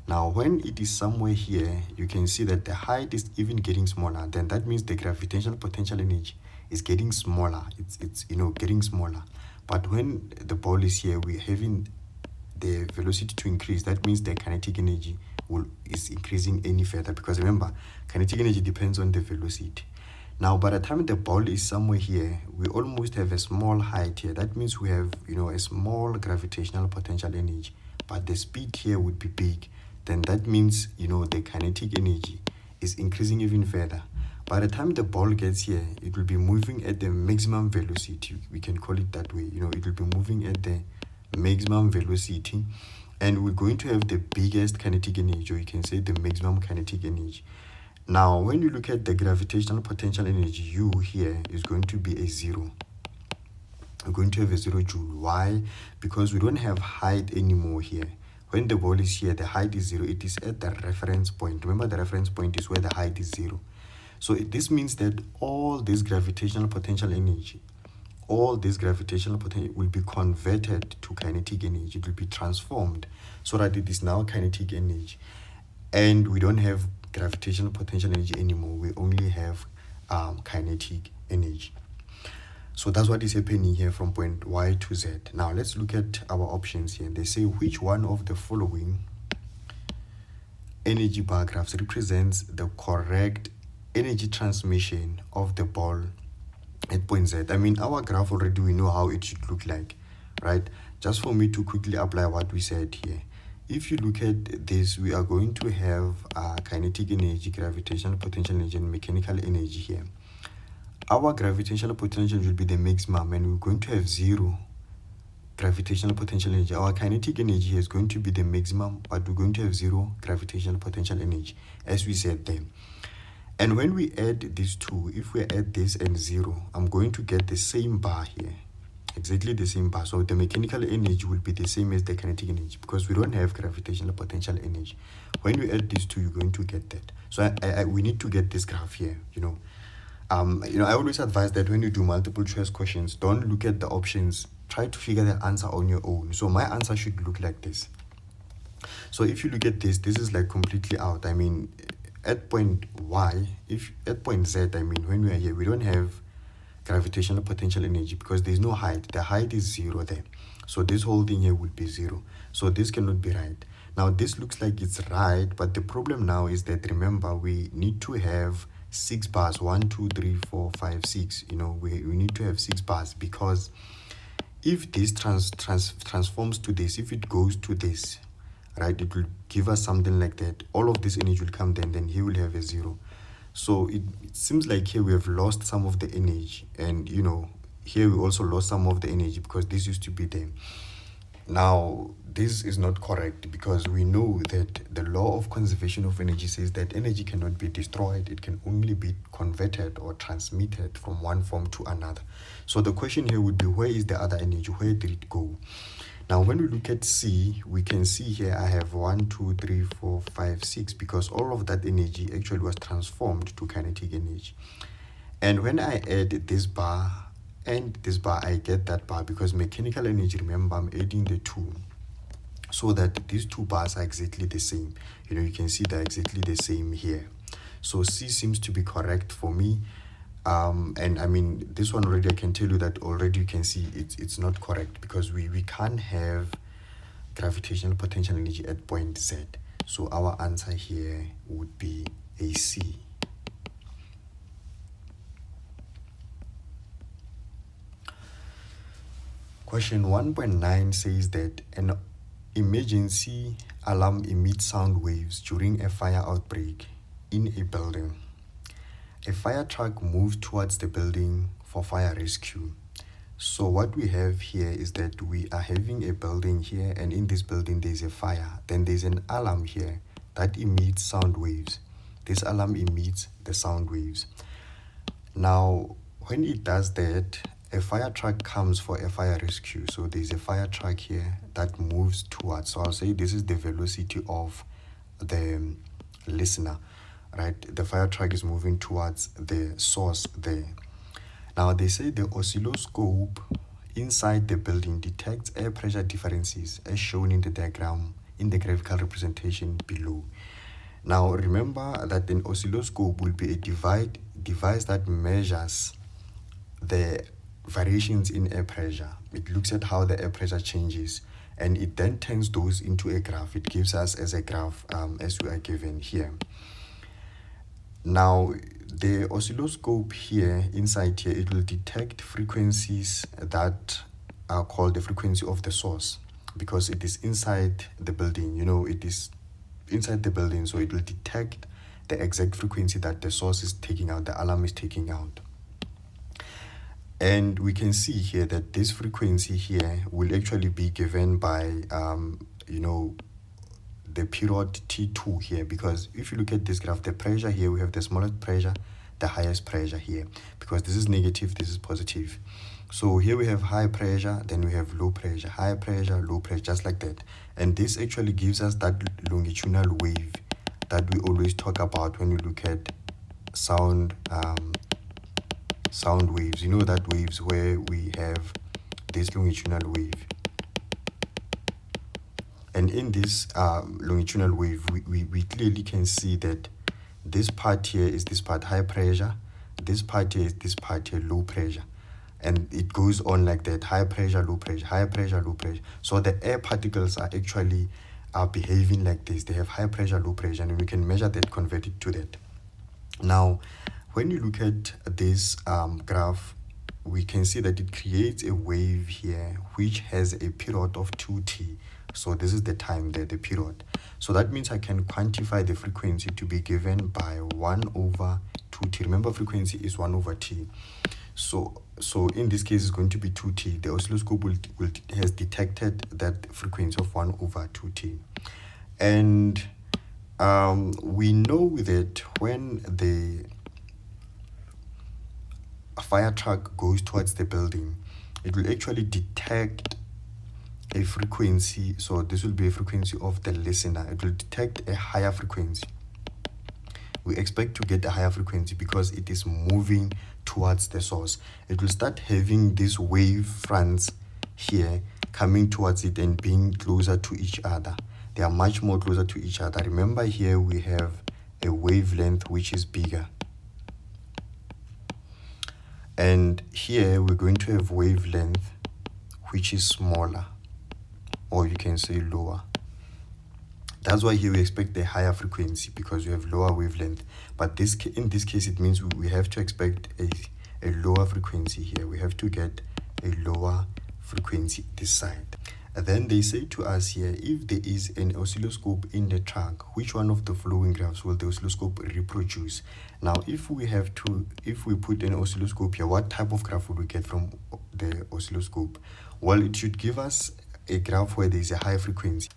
Now, when it is somewhere here, you can see that the height is even getting smaller. Then that means the gravitational potential energy is getting smaller. It's getting smaller. But when the ball is here, we're having the velocity to increase. That means the kinetic energy is increasing any further, because remember, kinetic energy depends on the velocity. Now, by the time the ball is somewhere here, we almost have a small height here. That means we have, a small gravitational potential energy, but the speed here would be big. Then that means, the kinetic energy is increasing even further. By the time the ball gets here, it will be moving at the maximum velocity. We can call it that way. It will be moving at the maximum velocity, and we're going to have the biggest kinetic energy, or you can say the maximum kinetic energy. Now, when you look at the gravitational potential energy, U here is going to be a 0. We're going to have a 0 joule. Why? Because we don't have height anymore here. When the ball is here, the height is 0. It is at the reference point. Remember, the reference point is where the height is 0. So this means that all this gravitational potential energy all this gravitational potential will be converted to kinetic energy. It will be transformed so that it is now kinetic energy. And we don't have gravitational potential energy anymore. We only have kinetic energy. So that's what is happening here from point Y to Z. Now let's look at our options here. They say which one of the following energy bar graphs represents the correct energy transmission of the ball at point Z. I mean, our graph already, we know how it should look like, right? Just for me to quickly apply what we said here. If you look at this, we are going to have kinetic energy, gravitational potential energy, and mechanical energy here. Our gravitational potential will be the maximum, and we're going to have 0 gravitational potential energy. Our kinetic energy here is going to be the maximum, but we're going to have 0 gravitational potential energy, as we said there. And when we add these two, if we add this and 0, I'm going to get the same bar here, exactly the same bar. So the mechanical energy will be the same as the kinetic energy because we don't have gravitational potential energy. When you add these two, you're going to get that. So we need to get this graph here, I always advise that when you do multiple choice questions, don't look at the options. Try to figure the answer on your own. So my answer should look like this. So if you look at this is like completely out. I mean, at point Y, at point Z, I mean, when we are here, we don't have gravitational potential energy because there's no height. The height is 0 there. So this whole thing here will be 0. So this cannot be right. Now this looks like it's right, but the problem now is that, remember, we need to have 6 bars. 1, 2, 3, 4, 5, 6. We need to have 6 bars because if this transforms to this, if it goes to this, right, it will give us something like that. All of this energy will come then here we'll have a 0. So it seems like here we have lost some of the energy, and here we also lost some of the energy because this used to be there. Now this is not correct because we know that the law of conservation of energy says that energy cannot be destroyed. It can only be converted or transmitted from one form to another. So the question here would be, where is the other energy? Where did it go? Now when we look at C, we can see here I have 1, 2, 3, 4, 5, 6 because all of that energy actually was transformed to kinetic energy. And when I add this bar and this bar, I get that bar because mechanical energy, remember, I'm adding the 2 so that these 2 bars are exactly the same. You can see they're exactly the same here. So C seems to be correct for me. And I mean, this one already, I can tell you that already you can see it's not correct because we can't have gravitational potential energy at point Z. So our answer here would be a C. Question 1.9 says that an emergency alarm emits sound waves during a fire outbreak in a building. A fire truck moves towards the building for fire rescue. So what we have here is that we are having a building here, and in this building there's a fire. Then there's an alarm here that emits sound waves. This alarm emits the sound waves. Now, when it does that, a fire truck comes for a fire rescue. So there's a fire truck here that moves towards. So I'll say this is the velocity of the listener, right? The fire truck is moving towards the source there. Now they say the oscilloscope inside the building detects air pressure differences as shown in the diagram in the graphical representation below. Now remember that an oscilloscope will be a device that measures the variations in air pressure. It looks at how the air pressure changes and it then turns those into a graph. It gives us as a graph as we are given here. Now the oscilloscope here, inside here, it will detect frequencies that are called the frequency of the source because it is inside the building. It is inside the building, so it will detect the exact frequency that the source is taking out, the alarm is taking out. And we can see here that this frequency here will actually be given by, the period T2 here, because if you look at this graph, the pressure here, we have the smallest pressure, the highest pressure here, because this is negative, this is positive. So here we have high pressure, then we have low pressure, high pressure, low pressure, just like that. And this actually gives us that longitudinal wave that we always talk about when we look at sound sound waves. You know that waves where we have this longitudinal wave. And in this longitudinal wave, we clearly can see that this part here is this part high pressure, this part here is this part here low pressure. And it goes on like that, high pressure, low pressure, high pressure, low pressure. So the air particles are actually behaving like this. They have high pressure, low pressure, and we can measure that, convert it to that. Now, when you look at this graph, we can see that it creates a wave here which has a period of 2t. So this is the time there, the period. So that means I can quantify the frequency to be given by 1 over 2t. Remember, frequency is 1 over t. So in this case, it's going to be 2t. The oscilloscope has detected that frequency of 1 over 2t. And we know that when the fire truck goes towards the building, it will actually detect a frequency. So this will be a frequency of the listener. It will detect a higher frequency. We expect to get a higher frequency because it is moving towards the source. It will start having these wave fronts here coming towards it and being closer to each other. They are much more closer to each other. Remember, here we have a wavelength which is bigger. And here we're going to have wavelength which is smaller, or you can say lower. That's why here we expect a higher frequency because we have lower wavelength. But in this case, it means we have to expect a lower frequency here. We have to get a lower frequency this side. And then they say to us here, if there is an oscilloscope in the truck, which one of the following graphs will the oscilloscope reproduce? Now, if we put an oscilloscope here, what type of graph would we get from the oscilloscope? Well, it should give us a graph where there is a high frequency.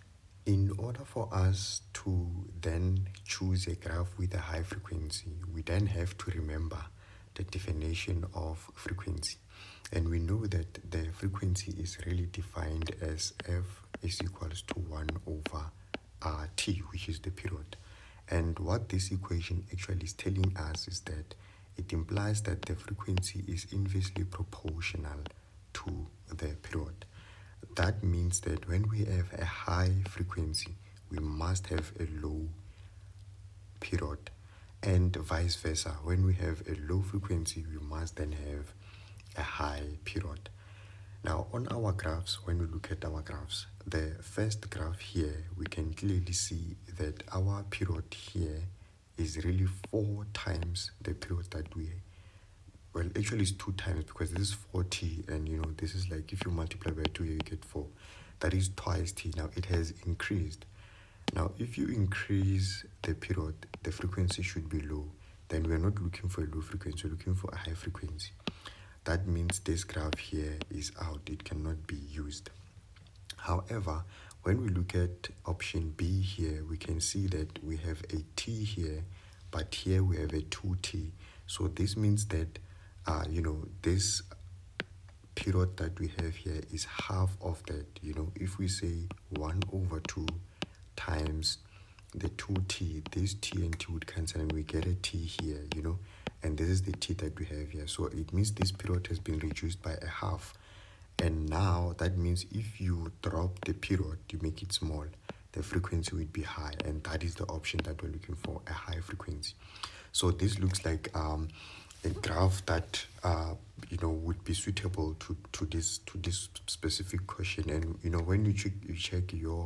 In order for us to then choose a graph with a high frequency, we then have to remember the definition of frequency. And we know that the frequency is really defined as f is equals to 1 over t, which is the period. And what this equation actually is telling us is that it implies that the frequency is inversely proportional to the period. That means that when we have a high frequency, we must have a low period, and vice versa. When we have a low frequency, we must then have a high period. Now, on our graphs, when we look at our graphs, the first graph here, we can clearly see that our period here is really 4 times the period that we, well, actually it's 2 times because this is 40, and you know, this is like if you multiply by 2 here, you get 4. That is twice t. Now, it has increased. Now, if you increase the period, the frequency should be low. Then we're not looking for a low frequency, we're looking for a high frequency. That means this graph here is out. It cannot be used. However, when we look at option B here, we can see that we have a t here, but here we have a 2t. So this means that, this period that we have here is half of that. You know, if we say 1 over 2 times the 2t, this t and t would cancel and we get a t here, you know, and this is the t that we have here. So it means this period has been reduced by a half. And now that means if you drop the period, you make it small, the frequency would be high, and that is the option that we're looking for, a high frequency. So this looks like a graph that would be suitable to this specific question. And you know, when you check your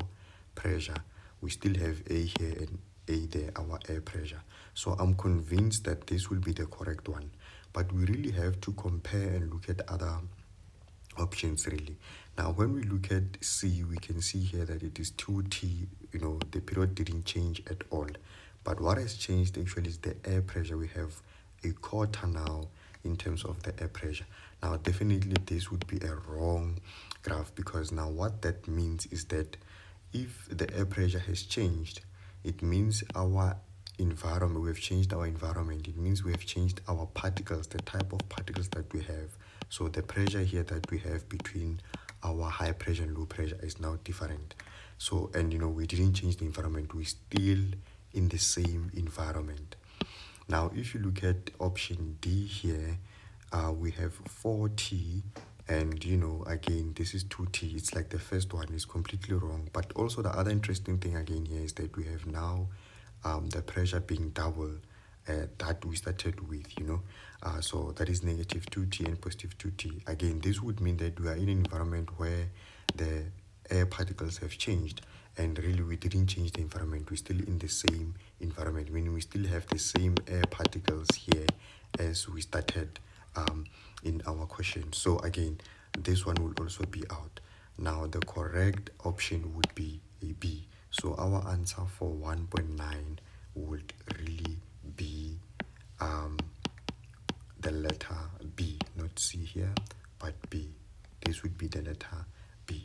pressure, we still have A here and A there, our air pressure. So I'm convinced that this will be the correct one. But we really have to compare and look at other options really. Now, when we look at C, we can see here that it is 2T, you know, the period didn't change at all. But what has changed actually is the air pressure. We have a quarter now in terms of the air pressure. Now, definitely this would be a wrong graph, because now what that means is that if the air pressure has changed, it means our environment, we have changed our environment. It means we have changed our particles, the type of particles that we have. So the pressure here that we have between our high pressure and low pressure is now different. So, and you know, we didn't change the environment, we're still in the same environment. Now, if you look at option D here, we have 4t, and again, this is 2t. It's like the first one is completely wrong. But also the other interesting thing again here is that we have now the pressure being double that we started with, so that is negative 2t and positive 2t. Again, this would mean that we are in an environment where the air particles have changed, and really we didn't change the environment. We're still in the same environment, meaning we still have the same air particles here as we started in our question. So again, this one will also be out. Now the correct option would be a B. So our answer for 1.9 would really be the letter B, not C here, but B. This would be the letter B.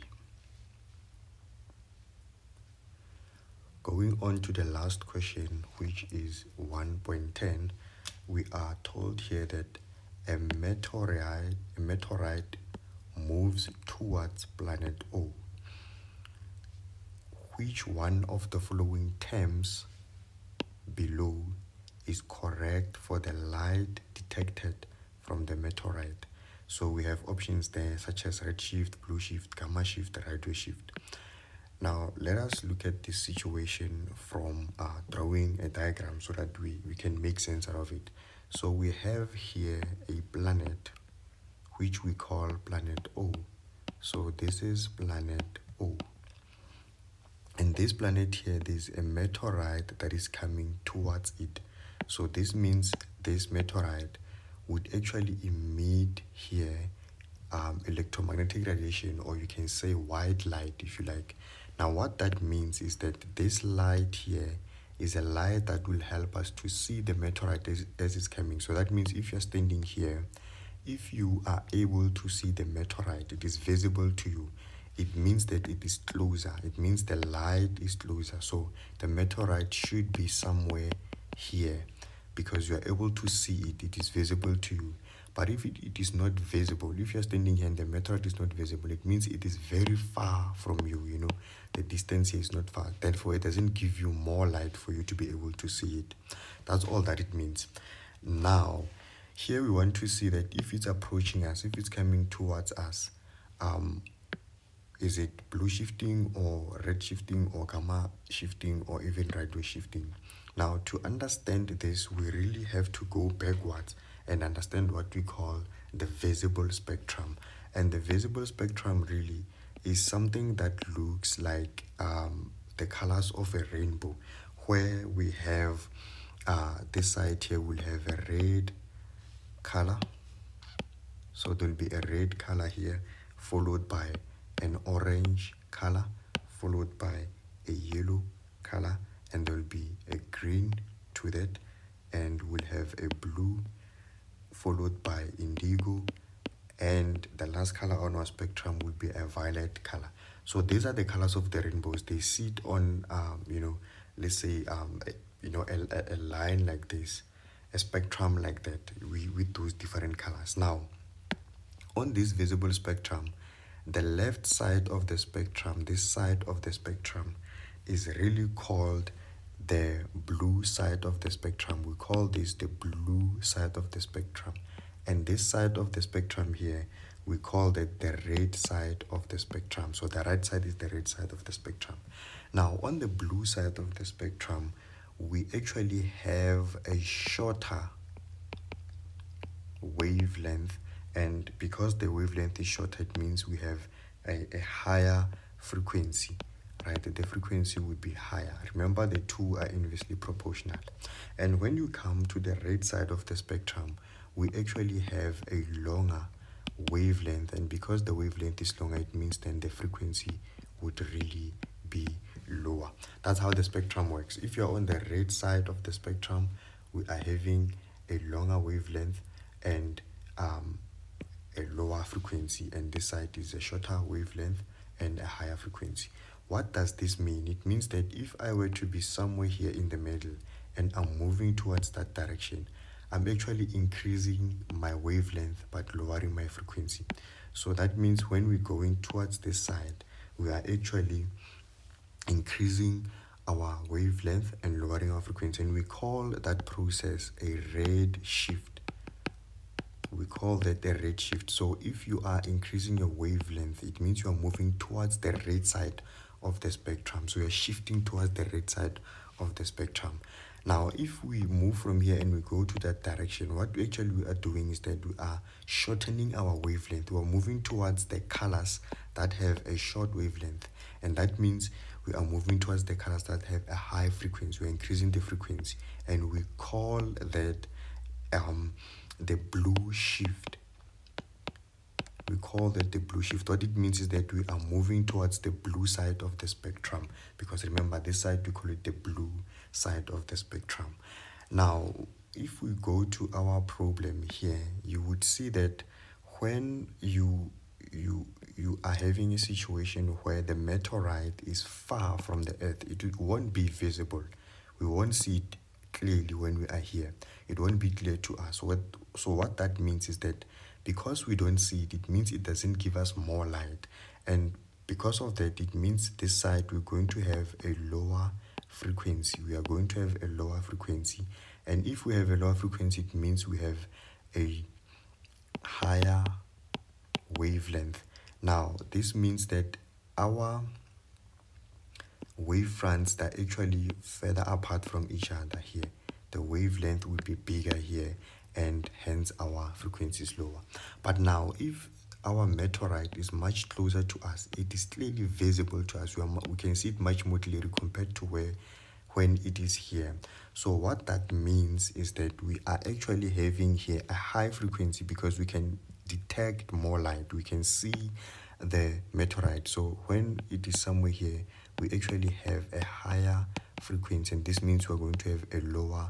Going on to the last question, which is 1.10, we are told here that a meteorite moves towards planet O. Which one of the following terms below is correct for the light detected from the meteorite? So we have options there such as redshift, blue shift, gamma shift, radio shift. Now let us look at this situation from drawing a diagram so that we can make sense out of it. So we have here a planet which we call planet O. So this is planet O. And this planet here, there's a meteorite that is coming towards it. So this means this meteorite would actually emit here electromagnetic radiation, or you can say white light if you like. Now what that means is that this light here is a light that will help us to see the meteorite as it's coming. So that means if you're standing here, if you are able to see the meteorite, it is visible to you, it means that it is closer. It means the light is closer. So the meteorite should be somewhere here because you are able to see it. It is visible to you. But if it is not visible, if you're standing here and the meteorite is not visible, it means it is very far from you, the distance here is not far. Therefore, it doesn't give you more light for you to be able to see it. That's all that it means. Now, here we want to see that if it's approaching us, if it's coming towards us, is it blue shifting or red shifting or gamma shifting or even radio shifting? Now, to understand this, we really have to go backwards and understand what we call the visible spectrum. And the visible spectrum really is something that looks like the colors of a rainbow, where we have this side here will have a red color. So there'll be a red color here, followed by an orange color, followed by a yellow color, and there'll be a green to that, and we'll have a blue, followed by indigo, and the last color on our spectrum will be a violet color. So these are the colors of the rainbows. They sit on, let's say, a line like this, a spectrum like that, with those different colors. Now, on this visible spectrum, the left side of the spectrum, this side of the spectrum, is really called the blue side of the spectrum. We call this the blue side of the spectrum. And this side of the spectrum here, we call that the red side of the spectrum. So the right side is the red side of the spectrum. Now, on the blue side of the spectrum, we actually have a shorter wavelength, and because the wavelength is shorter, it means we have a higher frequency, right? The frequency would be higher. Remember, the two are inversely proportional. And when you come to the red side of the spectrum, we actually have a longer wavelength, and because the wavelength is longer, it means then the frequency would really be lower. That's how the spectrum works. If you're on the red side of the spectrum, we are having a longer wavelength and a lower frequency, and this side is a shorter wavelength and a higher frequency. What does this mean? It means that if I were to be somewhere here in the middle and I'm moving towards that direction, I'm actually increasing my wavelength but lowering my frequency. So that means when we're going towards this side, we are actually increasing our wavelength and lowering our frequency, and we call that process a red shift. We call that the red shift. So if you are increasing your wavelength, it means you are moving towards the red side of the spectrum. So you're shifting towards the red side of the spectrum. Now, if we move from here and we go to that direction, what actually we are doing is that we are shortening our wavelength. We are moving towards the colors that have a short wavelength. And that means we are moving towards the colors that have a high frequency. We're increasing the frequency. And we call that the blue shift. We call that the blue shift. What it means is that we are moving towards the blue side of the spectrum, because remember, this side we call it the blue side of the spectrum. Now, if we go to our problem here, you would see that when you are having a situation where the meteorite is far from the earth, it won't be visible. We won't see it clearly when we are here. It won't be clear to us. So what that means is that because we don't see it, it means it doesn't give us more light. And because of that, it means this side we're going to have a lower frequency. We are going to have a lower frequency. And if we have a lower frequency, it means we have a higher wavelength. Now, this means that our wave fronts are actually further apart from each other here. The wavelength will be bigger here, and hence our frequency is lower. But now, if our meteorite is much closer to us, it is clearly visible to us. We can see it much more clearly compared to when it is here. So what that means is that we are actually having here a high frequency because we can detect more light. We can see the meteorite. So when it is somewhere here, we actually have a higher frequency, and this means we're going to have a lower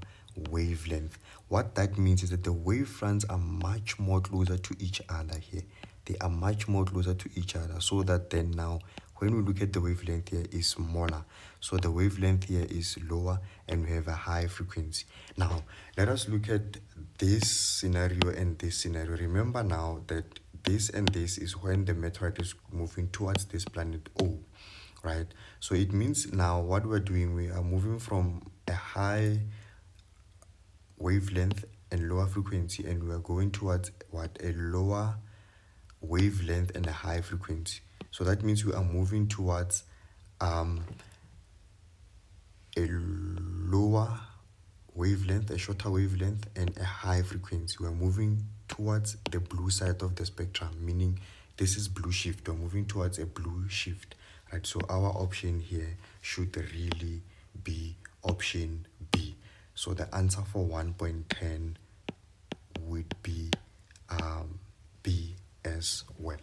wavelength. What that means is that the wave fronts are much more closer to each other here. They are much more closer to each other, so that then now when we look at the wavelength here is smaller. So the wavelength here is lower and we have a high frequency. Now, let us look at this scenario and this scenario. Remember now that this and this is when the meteorite is moving towards this planet O, right? So it means now what we're doing, we are moving from a high wavelength and lower frequency, and we are going towards what? A lower wavelength and a high frequency. So that means we are moving towards a lower wavelength, a shorter wavelength, and a high frequency. We are moving towards the blue side of the spectrum, meaning this is blue shift. We're moving towards a blue shift, right? So our option here should really be option B. So the answer for 1.10 would be B as well.